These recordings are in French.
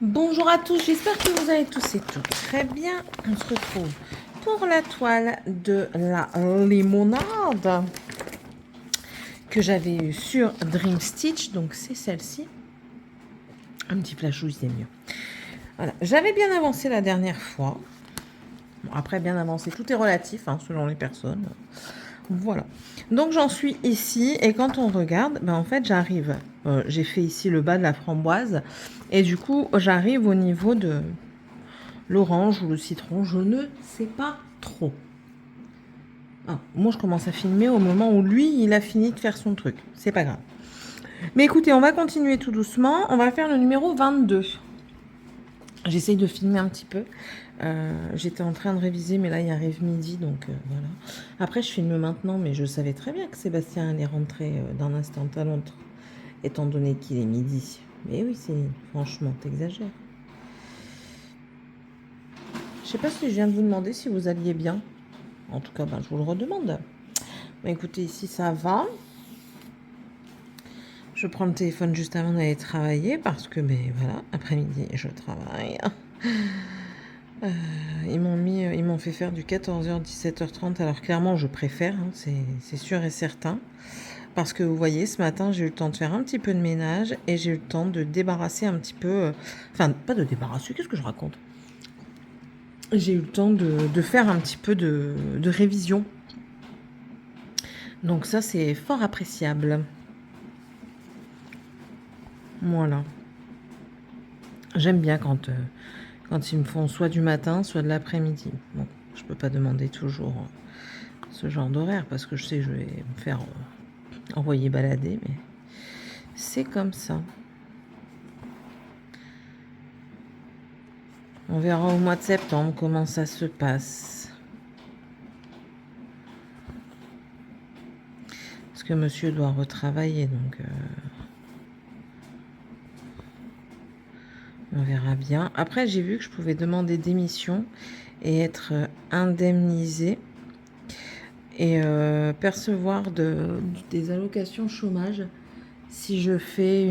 Bonjour à tous, j'espère que vous allez tous et toutes très bien. On se retrouve pour la toile de la limonade que j'avais eue sur Dream Stitch. Donc c'est celle-ci. Un petit flash c'est mieux. Voilà, j'avais bien avancé la dernière fois. Bon, après bien avancé, tout est relatif hein, selon les personnes. Voilà. Donc j'en suis ici et quand on regarde, ben en fait j'arrive. J'ai fait ici le bas de la framboise et du coup j'arrive au niveau de l'orange ou le citron, je ne sais pas trop. Ah, moi, je commence à filmer au moment où lui, il a fini de faire son truc. C'est pas grave. Mais écoutez, on va continuer tout doucement. On va faire le numéro 22. J'essaye de filmer un petit peu. J'étais en train de réviser, mais là, il arrive midi, donc voilà. Après, je filme maintenant, mais je savais très bien que Sébastien allait rentrer d'un instant à l'autre, étant donné qu'il est midi. Mais oui, c'est franchement, t'exagères. Je sais pas si je viens de vous demander si vous alliez bien. En tout cas, ben, je vous le redemande. Bon, écoutez, ici, ça va. Je prends le téléphone juste avant d'aller travailler parce que, ben voilà, après-midi, je travaille. Ils m'ont fait faire du 14h, 17h30. Alors, clairement, je préfère, hein, c'est sûr et certain. Parce que, vous voyez, ce matin, j'ai eu le temps de faire un petit peu de ménage et j'ai eu le temps de débarrasser un petit peu... Enfin, pas de débarrasser, qu'est-ce que je raconte? J'ai eu le temps de faire un petit peu de révision. Donc ça, c'est fort appréciable. Voilà. J'aime bien quand ils me font soit du matin, soit de l'après-midi. Bon, je peux pas demander toujours ce genre d'horaire parce que je sais que je vais me faire envoyer balader, mais c'est comme ça. On verra au mois de septembre comment ça se passe. Parce que monsieur doit retravailler, donc on verra bien. Après, j'ai vu que je pouvais demander démission et être indemnisée et percevoir des allocations chômage si je fais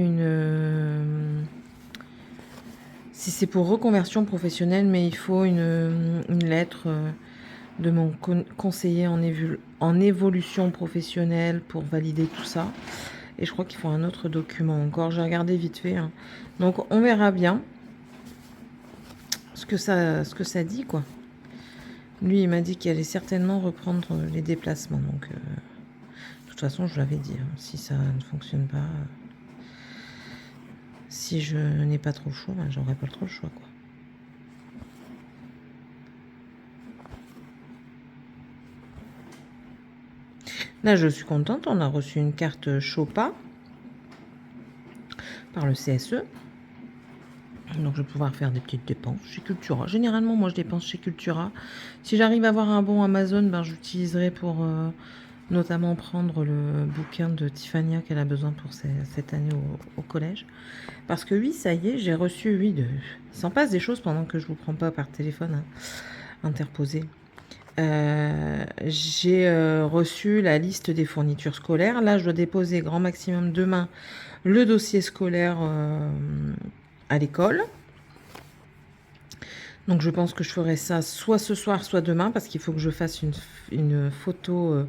si c'est pour reconversion professionnelle, mais il faut une lettre de mon conseiller en évolution professionnelle pour valider tout ça. Et je crois qu'il faut un autre document encore. J'ai regardé vite fait. Hein. Donc on verra bien ce que ça dit, quoi. Lui, il m'a dit qu'il allait certainement reprendre les déplacements. Donc, de toute façon, je l'avais dit. Hein, si ça ne fonctionne pas, si je n'ai pas trop le choix, ben, j'aurai pas trop le choix, quoi. Là, je suis contente. On a reçu une carte Chopa par le CSE. Donc, je vais pouvoir faire des petites dépenses chez Cultura. Généralement, moi, je dépense chez Cultura. Si j'arrive à avoir un bon Amazon, ben, j'utiliserai pour notamment prendre le bouquin de Tiffania qu'elle a besoin pour cette année au collège. Parce que oui, ça y est, j'ai reçu, oui, il s'en passe des choses pendant que je vous prends pas par téléphone hein, interposé. J'ai reçu la liste des fournitures scolaires. Là, je dois déposer grand maximum demain le dossier scolaire à l'école. Donc, je pense que je ferai ça soit ce soir, soit demain, parce qu'il faut que je fasse une photo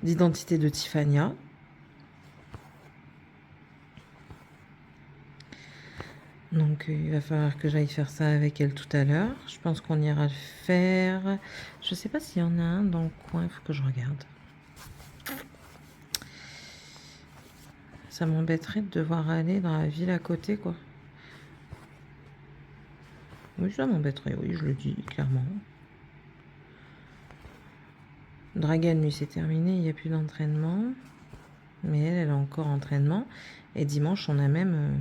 d'identité de Tiffania. Donc, il va falloir que j'aille faire ça avec elle tout à l'heure. Je pense qu'on ira le faire. Je sais pas s'il y en a un dans le coin. Il faut que je regarde. Ça m'embêterait de devoir aller dans la ville à côté, quoi. Oui, ça m'embêterait. Oui, je le dis clairement. Dragan, lui, c'est terminé. Il n'y a plus d'entraînement. Mais elle a encore entraînement. Et dimanche, on a même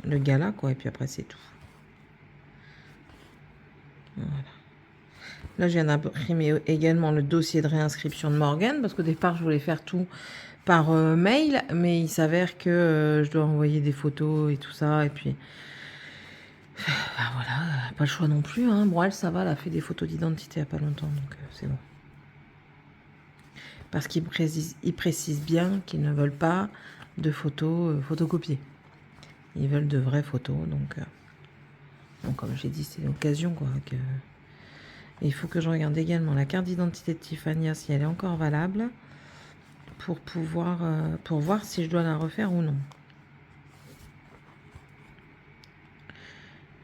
le gala, quoi. Et puis après, c'est tout. Voilà. Là, je viens d'imprimer également le dossier de réinscription de Morgane, parce qu'au départ, je voulais faire tout par mail, mais il s'avère que je dois envoyer des photos et tout ça, et puis... bah voilà, pas le choix non plus. Hein. Bon, elle, ça va, elle a fait des photos d'identité il n'y a pas longtemps, donc c'est bon. Parce qu'ils précisent bien qu'ils ne veulent pas de photos photocopiées. Ils veulent de vraies photos, donc... Donc, comme j'ai dit, c'est l'occasion, quoi. Et il faut que je regarde également la carte d'identité de Tiffany, si elle est encore valable, pour voir si je dois la refaire ou non.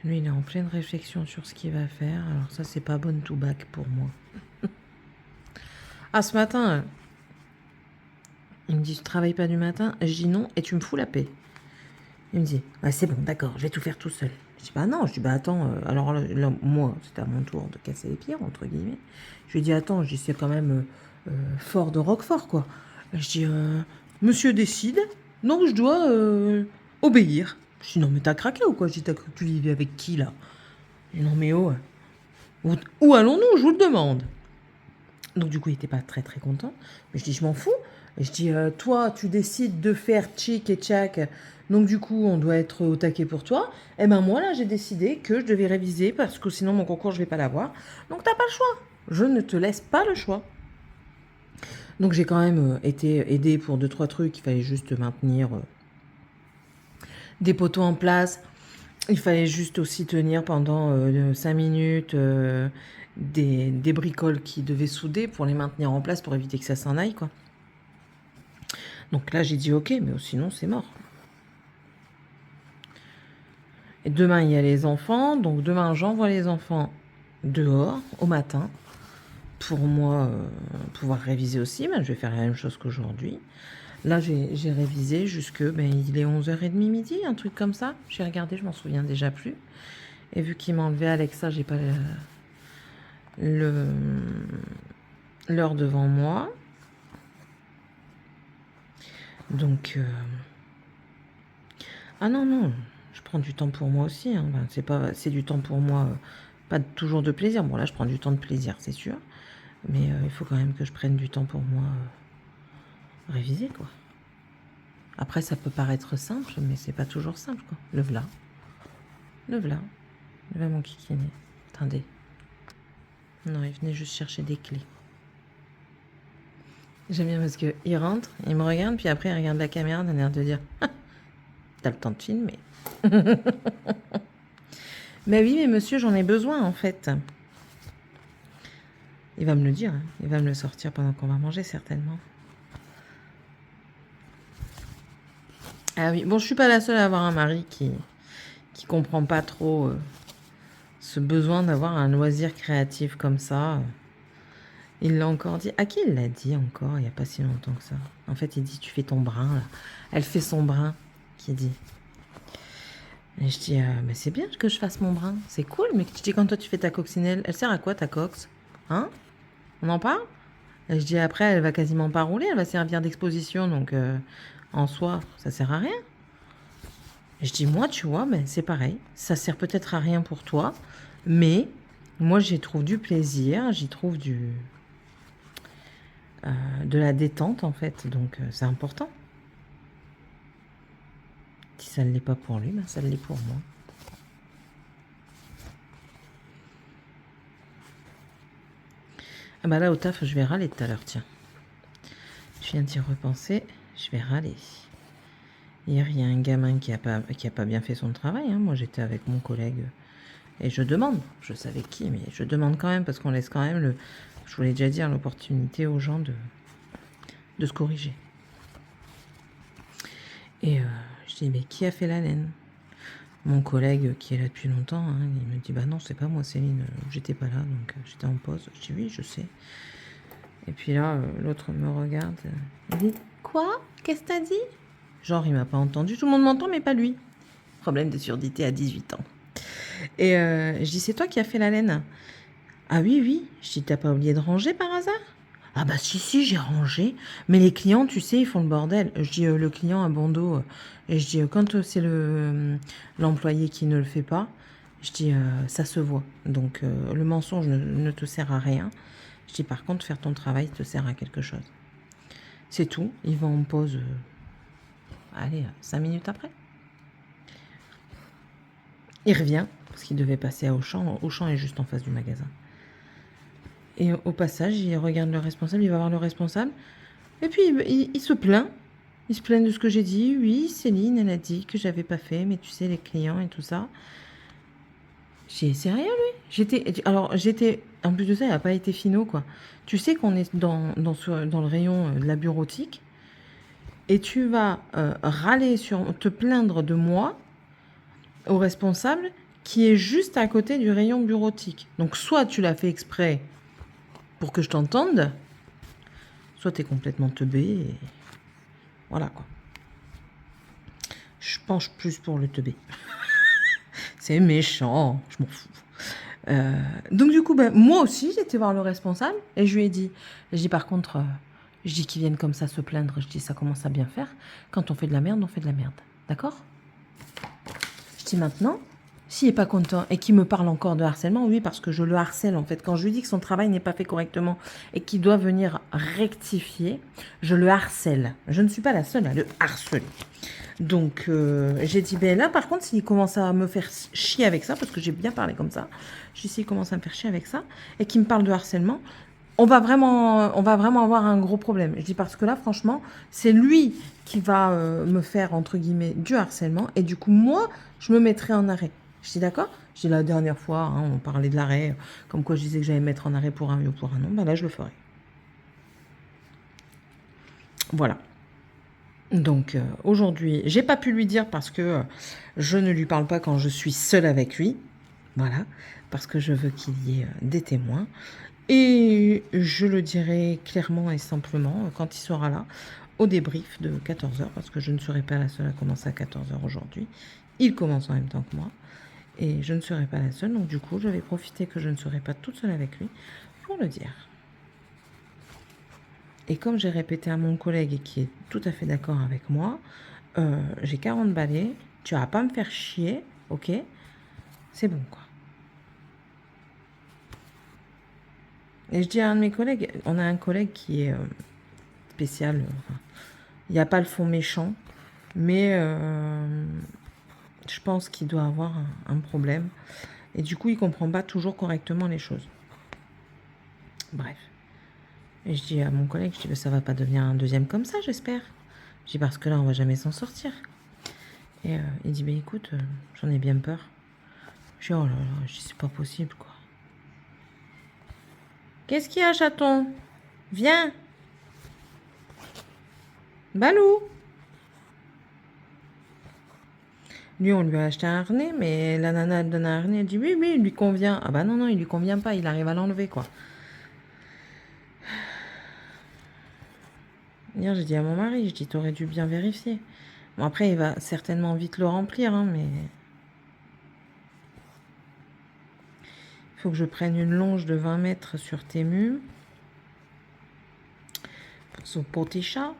Lui, il est en pleine réflexion sur ce qu'il va faire. Alors ça, c'est pas bonne to back pour moi. Ah, ce matin, il me dit, tu travailles pas du matin? Je dis non, et tu me fous la paix. Il me dit, ouais, c'est bon, d'accord, je vais tout faire tout seul. Je dis, bah non, je dis, bah attends, alors là, moi, c'était à mon tour de casser les pieds, entre guillemets. Je lui dis, attends, je dis, c'est quand même fort de Roquefort, quoi. Je dis, monsieur décide, donc je dois obéir. Je dis, non, mais t'as craqué ou quoi? Je dis, t'as cru que tu vivais avec qui, là? Je dis, non, mais oh, où allons-nous, je vous le demande. Donc du coup, il n'était pas très très content. Mais je dis, je m'en fous. Et je dis, toi, tu décides de faire tchic et tchac. Donc du coup, on doit être au taquet pour toi. Et ben moi, là, j'ai décidé que je devais réviser parce que sinon, mon concours, je vais pas l'avoir. Donc t'as pas le choix. Je ne te laisse pas le choix. Donc j'ai quand même été aidée pour 2-3 trucs. Il fallait juste maintenir des poteaux en place. Il fallait juste aussi tenir pendant 5 minutes des bricoles qui devaient souder pour les maintenir en place pour éviter que ça s'en aille, quoi. Donc là, j'ai dit ok, mais sinon, c'est mort. Et demain, il y a les enfants. Donc demain, j'envoie les enfants dehors au matin pour moi pouvoir réviser aussi. Ben, je vais faire la même chose qu'aujourd'hui. Là, j'ai révisé jusque, il est 11h30 midi, un truc comme ça. J'ai regardé, je m'en souviens déjà plus. Et vu qu'il m'a enlevé Alexa, j'ai pas l'heure devant moi. Donc, ah non, non, je prends du temps pour moi aussi. Hein. Ben, c'est du temps pour moi, pas toujours de plaisir. Bon, là, je prends du temps de plaisir, c'est sûr. Mais il faut quand même que je prenne du temps pour moi réviser, quoi. Après, ça peut paraître simple, mais c'est pas toujours simple, quoi. Le v'là. Le v'là. Le v'là, mon kikiné. Attendez. Non, il venait juste chercher des clés. J'aime bien parce qu'il rentre, il me regarde, puis après il regarde la caméra d'un air de dire ah, t'as le temps de filmer. Mais oui, mais monsieur, j'en ai besoin en fait. Il va me le dire, hein. Il va me le sortir pendant qu'on va manger certainement. Ah oui, bon, je suis pas la seule à avoir un mari qui comprend pas trop ce besoin d'avoir un loisir créatif comme ça. Il l'a encore dit. À qui il l'a dit encore il n'y a pas si longtemps que ça? En fait, il dit tu fais ton brin là. Elle fait son brin, qui dit. Et je dis mais c'est bien que je fasse mon brin. C'est cool, mais je dis quand toi tu fais ta coccinelle, elle sert à quoi ta cox? Hein? On en parle? Et je dis après, elle va quasiment pas rouler, elle va servir d'exposition, donc en soi, ça sert à rien. Et je dis moi, tu vois, mais c'est pareil. Ça sert peut-être à rien pour toi, mais moi j'y trouve du plaisir, j'y trouve de la détente en fait, donc c'est important. Si ça ne l'est pas pour lui, ben ça l'est pour moi. Ah bah là au taf je vais râler tout à l'heure, tiens. Je viens d'y repenser, je vais râler. Hier il y a un gamin qui a pas bien fait son travail, hein. Moi j'étais avec mon collègue et je demande, je savais qui, mais je demande quand même parce qu'on laisse quand même je voulais déjà dire, l'opportunité aux gens de se corriger. Et je dis, mais qui a fait la laine? Mon collègue qui est là depuis longtemps, hein, il me dit, bah non, c'est pas moi Céline, j'étais pas là, donc j'étais en pause. Je dis, oui, je sais. Et puis là, l'autre me regarde, il dit, quoi? Qu'est-ce que t'as dit? Genre, il m'a pas entendu, tout le monde m'entend, mais pas lui. Problème de surdité à 18 ans. Et je dis, c'est toi qui as fait la laine? Ah oui, oui. Je dis, t'as pas oublié de ranger par hasard? Ah bah si, j'ai rangé. Mais les clients, tu sais, ils font le bordel. Je dis, le client a bon dos. Et je dis, quand c'est l'employé qui ne le fait pas, je dis, ça se voit. Donc, le mensonge ne te sert à rien. Je dis, par contre, faire ton travail te sert à quelque chose. C'est tout. Il va en pause, allez, 5 minutes après. Il revient, parce qu'il devait passer à Auchan. Auchan est juste en face du magasin. Et au passage, il regarde le responsable, il va voir le responsable. Et puis, il se plaint. Il se plaint de ce que j'ai dit. Oui, Céline, elle a dit que j'avais pas fait, mais tu sais, les clients et tout ça. J'ai sérieux, lui? J'étais. En plus de ça, il n'a pas été finaux, quoi. Tu sais qu'on est dans le rayon de la bureautique et tu vas te plaindre de moi au responsable qui est juste à côté du rayon bureautique. Donc, soit tu l'as fait exprès pour que je t'entende, soit tu es complètement teubé et voilà, quoi. Je penche plus pour le teubé. C'est méchant, je m'en fous. Donc du coup, ben, moi aussi, j'ai été voir le responsable et je lui ai dit, par contre, je dis qu'ils viennent comme ça se plaindre, je dis ça commence à bien faire. Quand on fait de la merde, on fait de la merde. D'accord? Je dis maintenant, s'il n'est pas content et qu'il me parle encore de harcèlement, oui, parce que je le harcèle en fait. Quand je lui dis que son travail n'est pas fait correctement et qu'il doit venir rectifier, je le harcèle. Je ne suis pas la seule à le harceler. Donc j'ai dit, ben là par contre, s'il commence à me faire chier avec ça, parce que j'ai bien parlé comme ça, je dis s'il commence à me faire chier avec ça, et qu'il me parle de harcèlement, on va vraiment avoir un gros problème. Je dis parce que là, franchement, c'est lui qui va me faire, entre guillemets, du harcèlement, et du coup, moi, je me mettrai en arrêt. Je dis d'accord? Je dis la dernière fois, hein, on parlait de l'arrêt, comme quoi je disais que j'allais me mettre en arrêt pour un oui ou pour un non, ben là, je le ferai. Voilà. Donc aujourd'hui, j'ai pas pu lui dire parce que je ne lui parle pas quand je suis seule avec lui. Voilà, parce que je veux qu'il y ait des témoins. Et je le dirai clairement et simplement quand il sera là, au débrief de 14 heures, parce que je ne serai pas la seule à commencer à 14 heures aujourd'hui. Il commence en même temps que moi. Et je ne serai pas la seule, donc du coup, je vais profiter que je ne serai pas toute seule avec lui pour le dire. Et comme j'ai répété à mon collègue et qui est tout à fait d'accord avec moi, j'ai 40 balais, tu vas pas me faire chier, ok? C'est bon, quoi. Et je dis à un de mes collègues, on a un collègue qui est spécial, il n'y a pas le fond méchant, mais je pense qu'il doit avoir un problème. Et du coup, il comprend pas toujours correctement les choses. Bref. Et je dis à mon collègue, je dis, ça va pas devenir un deuxième comme ça, j'espère. Je dis, parce que là, on va jamais s'en sortir. Et il dit, écoute, j'en ai bien peur. Je dis, oh là là, c'est pas possible, quoi. Qu'est-ce qu'il y a, chaton? Viens. Balou. Lui, on lui a acheté un harnais, mais la nana, elle donne un harnais, elle dit, oui, il lui convient. Ah bah non, il lui convient pas, il arrive à l'enlever, quoi. Hier, j'ai dit à mon mari, je dis, t'aurais dû bien vérifier. Bon, après, il va certainement vite le remplir, hein, mais... Il faut que je prenne une longe de 20 mètres sur Temu. Pour son petit chat.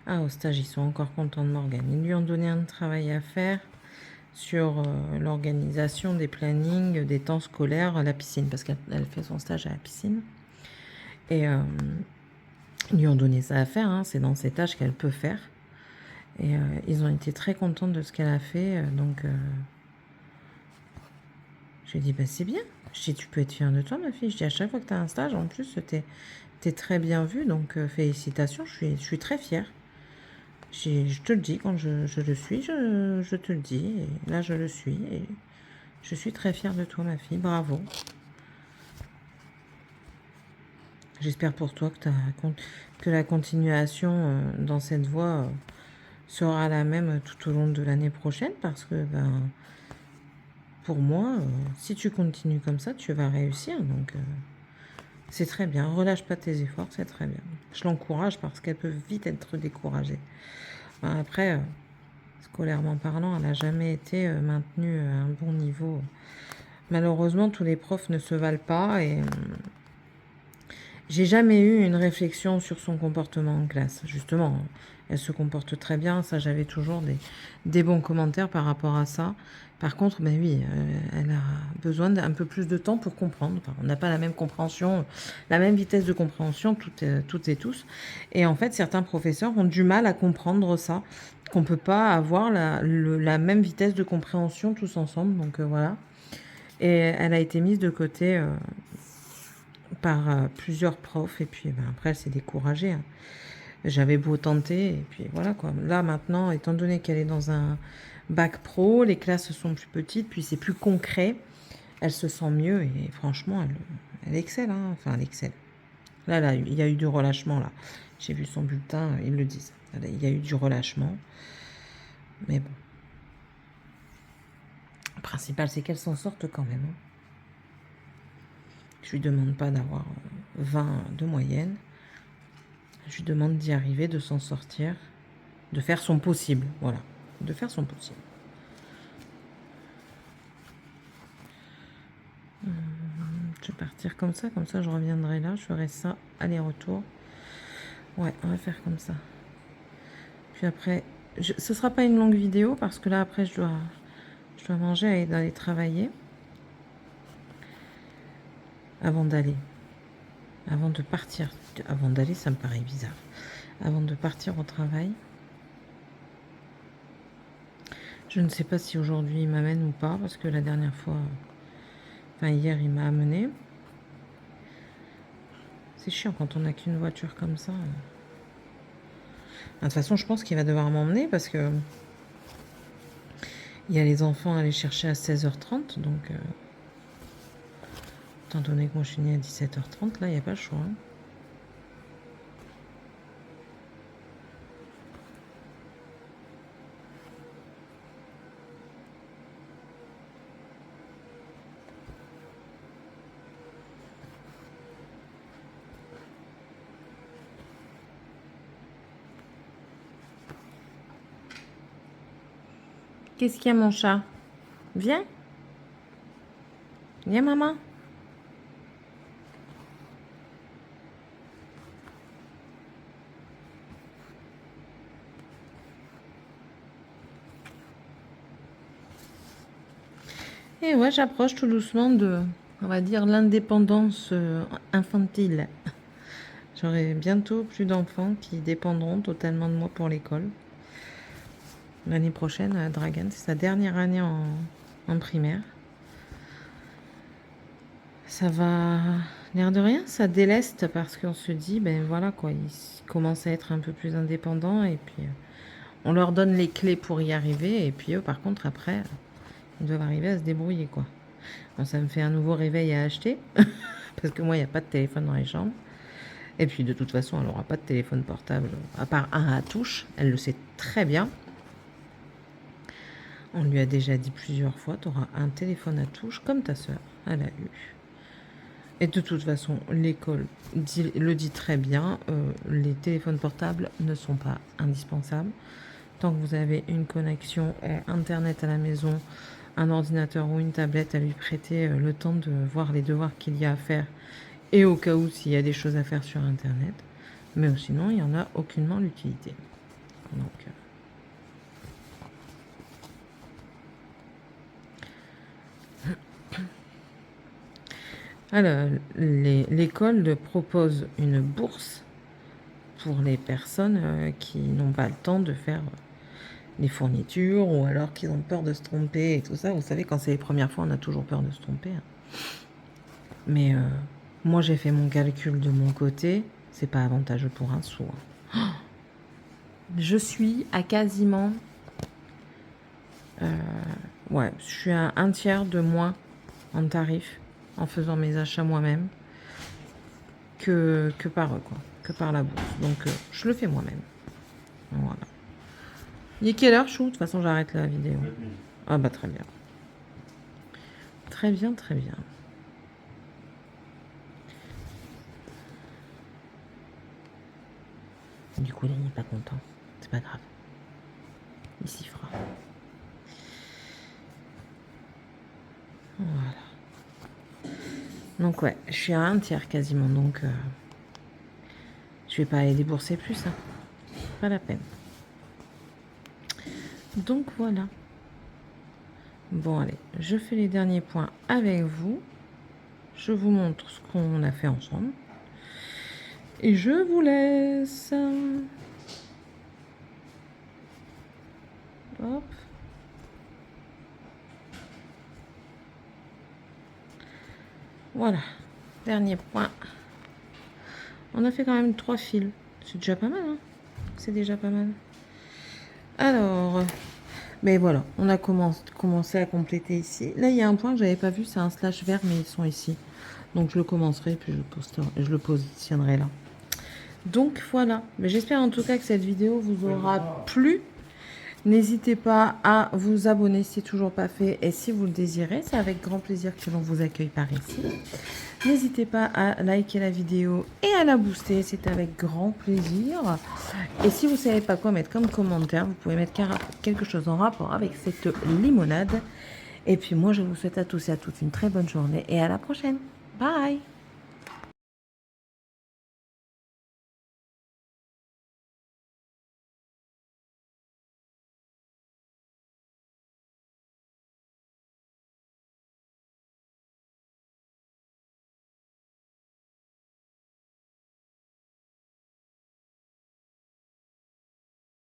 Ah, au stage, ils sont encore contents de Morgane. Ils lui ont donné un travail à faire sur l'organisation des plannings, des temps scolaires à la piscine, parce qu'elle fait son stage à la piscine. Et ils lui ont donné ça à faire, hein, c'est dans ses tâches qu'elle peut faire. Et ils ont été très contents de ce qu'elle a fait, donc je lui ai dit, c'est bien. Je dis, tu peux être fière de toi, ma fille. Je dis, à chaque fois que tu as un stage, en plus, t'es très bien vue, donc félicitations, je suis très fière. Je te le dis, quand je le suis, je te le dis. Et là, je le suis. Et je suis très fière de toi, ma fille. Bravo. J'espère pour toi que la continuation dans cette voie sera la même tout au long de l'année prochaine. Parce que, pour moi, si tu continues comme ça, tu vas réussir. Donc, c'est très bien. Relâche pas tes efforts, c'est très bien. Je l'encourage parce qu'elle peut vite être découragée. Après, scolairement parlant, elle n'a jamais été maintenue à un bon niveau. Malheureusement, tous les profs ne se valent pas et j'ai jamais eu une réflexion sur son comportement en classe. Justement, elle se comporte très bien. Ça, j'avais toujours des bons commentaires par rapport à ça. Par contre, oui, elle a besoin d'un peu plus de temps pour comprendre. Enfin, on n'a pas la même compréhension, la même vitesse de compréhension toutes et tous. Et en fait, certains professeurs ont du mal à comprendre ça, qu'on ne peut pas avoir la même vitesse de compréhension tous ensemble. Donc voilà. Et elle a été mise de côté par plusieurs profs. Et puis après, elle s'est découragée. Hein. J'avais beau tenter. Et puis voilà quoi. Là maintenant, étant donné qu'elle est dans un bac pro, les classes sont plus petites, puis c'est plus concret. Elle se sent mieux et franchement, elle excelle. Hein. Enfin, elle excelle. Là, il y a eu du relâchement là. J'ai vu son bulletin, ils le disent. Il y a eu du relâchement. Mais bon. Le principal, c'est qu'elle s'en sorte quand même. Hein. Je lui demande pas d'avoir 20 de moyenne. Je lui demande d'y arriver, de s'en sortir, de faire son possible. Voilà, de faire son possible. Je vais partir comme ça je reviendrai là, je ferai ça, aller-retour. Ouais, on va faire comme ça. Puis après, ce sera pas une longue vidéo parce que là après je dois manger et aller travailler. Avant de partir. Avant d'aller, ça me paraît bizarre. Avant de partir au travail. Je ne sais pas si aujourd'hui il m'amène ou pas parce que la dernière fois, enfin hier, il m'a amené. C'est chiant quand on n'a qu'une voiture comme ça. De toute façon, je pense qu'il va devoir m'emmener parce que il y a les enfants à aller chercher à 16h30. Donc, étant donné que moi je suis née à 17h30, là, il n'y a pas le choix. Hein. Qu'est-ce qu'il y a, mon chat? Viens. Viens, maman. Et ouais, j'approche tout doucement de, on va dire, l'indépendance infantile. J'aurai bientôt plus d'enfants qui dépendront totalement de moi pour l'école. L'année prochaine, Dragan, c'est sa dernière année en primaire. Ça va, l'air de rien, ça déleste parce qu'on se dit, ben voilà quoi, ils commencent à être un peu plus indépendants et puis on leur donne les clés pour y arriver et puis eux, par contre, après, ils doivent arriver à se débrouiller quoi. Bon, ça me fait un nouveau réveil à acheter parce que moi, il n'y a pas de téléphone dans les chambres. Et puis de toute façon, elle n'aura pas de téléphone portable à part un à touche, elle le sait très bien. On lui a déjà dit plusieurs fois, tu auras un téléphone à touche comme ta sœur, elle a eu. Et de toute façon, l'école le dit très bien, les téléphones portables ne sont pas indispensables. Tant que vous avez une connexion Internet à la maison, un ordinateur ou une tablette à lui prêter le temps de voir les devoirs qu'il y a à faire et au cas où s'il y a des choses à faire sur Internet. Mais sinon, il n'y en a aucunement l'utilité. Donc, alors, l'école propose une bourse pour les personnes qui n'ont pas le temps de faire les fournitures ou alors qui ont peur de se tromper et tout ça. Vous savez, quand c'est les premières fois, on a toujours peur de se tromper. Hein. Mais moi, j'ai fait mon calcul de mon côté. C'est pas avantageux pour un sou. Hein. Je suis à quasiment... ouais, je suis à un tiers de moins en tarif en faisant mes achats moi-même que par eux, quoi, que par la bourse. Donc, je le fais moi-même. Voilà. Il est quelle heure, Chou? De toute façon, j'arrête la vidéo. Ah bah très bien. Très bien, très bien. Du coup, il n'est pas content. C'est pas grave. Il s'y fera. Voilà. Donc ouais, je suis à un tiers quasiment. Donc, je vais pas aller débourser plus. Hein. Pas la peine. Donc voilà. Bon allez, je fais les derniers points avec vous. Je vous montre ce qu'on a fait ensemble. Et je vous laisse. Hop. Voilà. Dernier point. On a fait quand même 3 fils. C'est déjà pas mal, hein? C'est déjà pas mal. Alors, mais voilà, on a commencé à compléter ici. Là, il y a un point que j'avais pas vu, c'est un slash vert, mais ils sont ici. Donc, je le commencerai, puis je le positionnerai là. Donc, voilà. Mais j'espère en tout cas que cette vidéo vous aura plu. N'hésitez pas à vous abonner si toujours pas fait. Et si vous le désirez, c'est avec grand plaisir que l'on vous accueille par ici. N'hésitez pas à liker la vidéo et à la booster, c'est avec grand plaisir. Et si vous ne savez pas quoi mettre comme commentaire, vous pouvez mettre quelque chose en rapport avec cette limonade. Et puis moi, je vous souhaite à tous et à toutes une très bonne journée et à la prochaine. Bye!